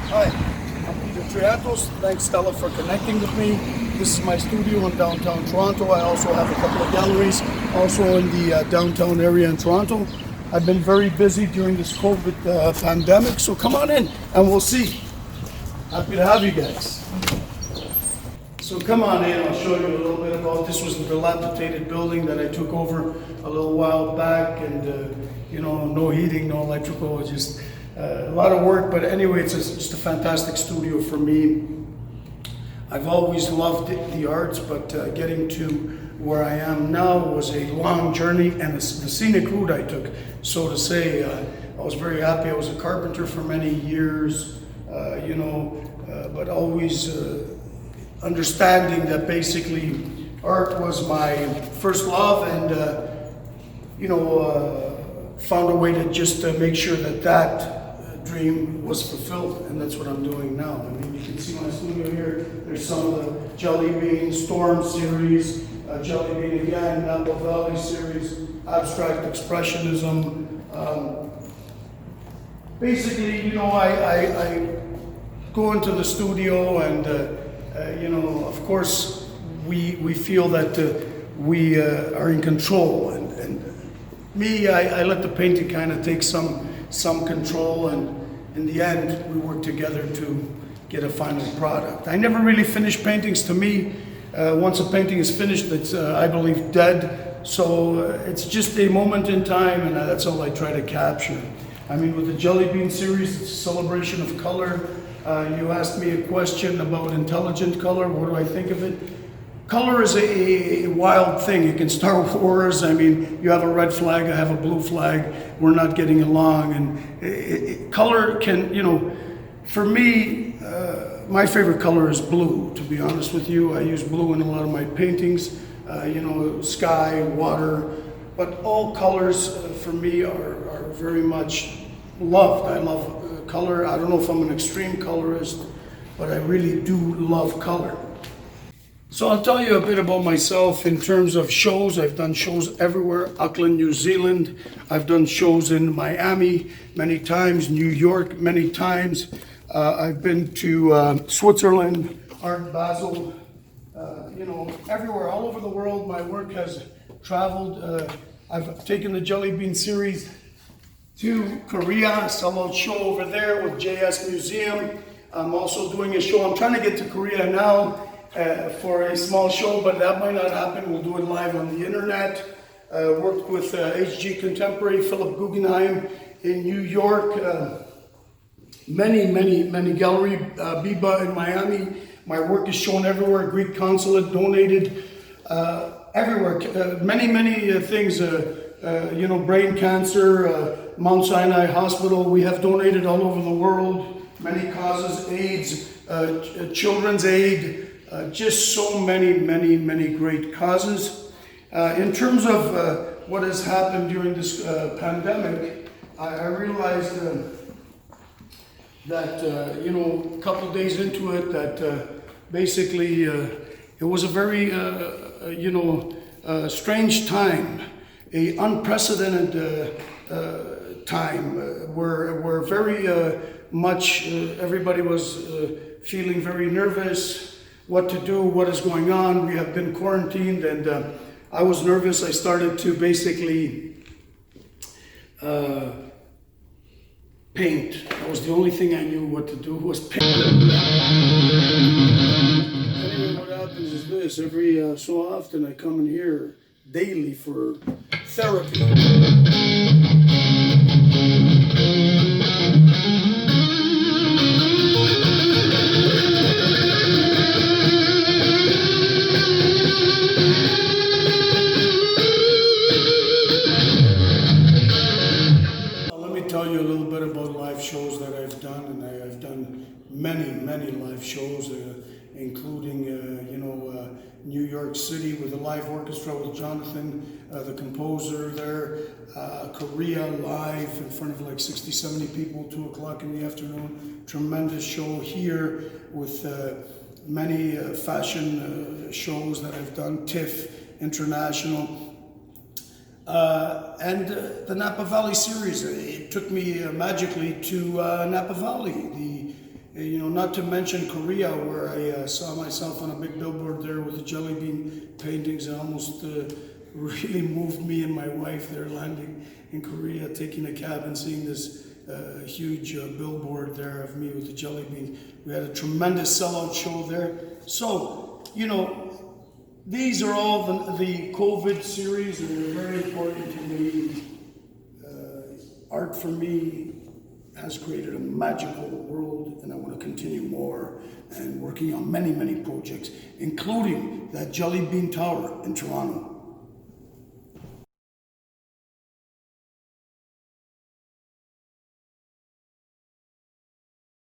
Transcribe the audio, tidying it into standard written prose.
Hi, I'm Peter Triantos. Thanks, Stella, for connecting with me. This is my studio in downtown Toronto. I also have a couple of galleries also in the downtown area in Toronto. I've been very busy during this COVID pandemic, so come on in and we'll see. Happy to have you guys. So come on in, I'll show you a little bit about this. Was a dilapidated building that I took over a little while back, and no heating, no electrical, just a lot of work. But anyway, it's just a fantastic studio for me. I've always loved the arts, but getting to where I am now was a long journey, and the scenic route I took, so to say. I was very happy. I was a carpenter for many years, but always understanding that basically art was my first love, and found a way to just make sure that dream was fulfilled, and that's what I'm doing now. I mean, you can see my studio here. There's some of the Jelly Bean Storm series, Jelly Bean again, Napa Valley series, Abstract Expressionism. Basically, I go into the studio, and of course, we feel that we are in control, and me, I let the painting kind of take some control, and in the end, we work together to get a final product. I never really finish paintings. To me, once a painting is finished, it's, I believe, dead. So it's just a moment in time, and that's all I try to capture. I mean, with the Jelly Bean series, it's a celebration of color. You asked me a question about intelligent color. What do I think of it? Color is a wild thing. It can start wars. I mean, you have a red flag, I have a blue flag. We're not getting along. And color can, for me, my favorite color is blue, to be honest with you. I use blue in a lot of my paintings, sky, water. But all colors for me are very much loved. I love color. I don't know if I'm an extreme colorist, but I really do love color. So I'll tell you a bit about myself in terms of shows. I've done shows everywhere. Auckland, New Zealand. I've done shows in Miami many times, New York many times. I've been to Switzerland, Art Basel, everywhere, all over the world. My work has traveled. I've taken the Jelly Bean series to Korea, sellout show over there with JS Museum. I'm also doing a show. I'm trying to get to Korea now for a small show, but that might not happen. We'll do it live on the internet. Worked with HG Contemporary, Philip Guggenheim in New York. Many gallery, Biba in Miami. My work is shown everywhere. Greek consulate donated everywhere. Many things. Brain cancer, Mount Sinai Hospital. We have donated all over the world. Many causes, AIDS, children's aid. Just so many great causes. In terms of what has happened during this pandemic, I realized that a couple days into it, that basically it was a very strange time, a unprecedented time where very much everybody was feeling very nervous. What to do, what is going on. We have been quarantined, and I was nervous. I started to basically paint. That was the only thing I knew what to do, was paint. Anyway, what happens is this: every so often I come in here daily for therapy. Shows that I've done, and I've done many live shows, including New York City with a live orchestra with Jonathan, the composer there, Korea live in front of like 60-70 people, 2 o'clock in the afternoon. Tremendous show here with many fashion shows that I've done, TIFF International. And the Napa Valley series, it took me magically to Napa Valley. You know, not to mention Korea, where I saw myself on a big billboard there with the jelly bean paintings. It almost really moved me and my wife there, landing in Korea, taking a cab and seeing this huge billboard there of me with the jelly bean. We had a tremendous sellout show there. So, you know, these are all the COVID series, and they're very important to me. Art for me has created a magical world, and I want to continue more and working on many, many projects, including that Jelly Bean Tower in Toronto.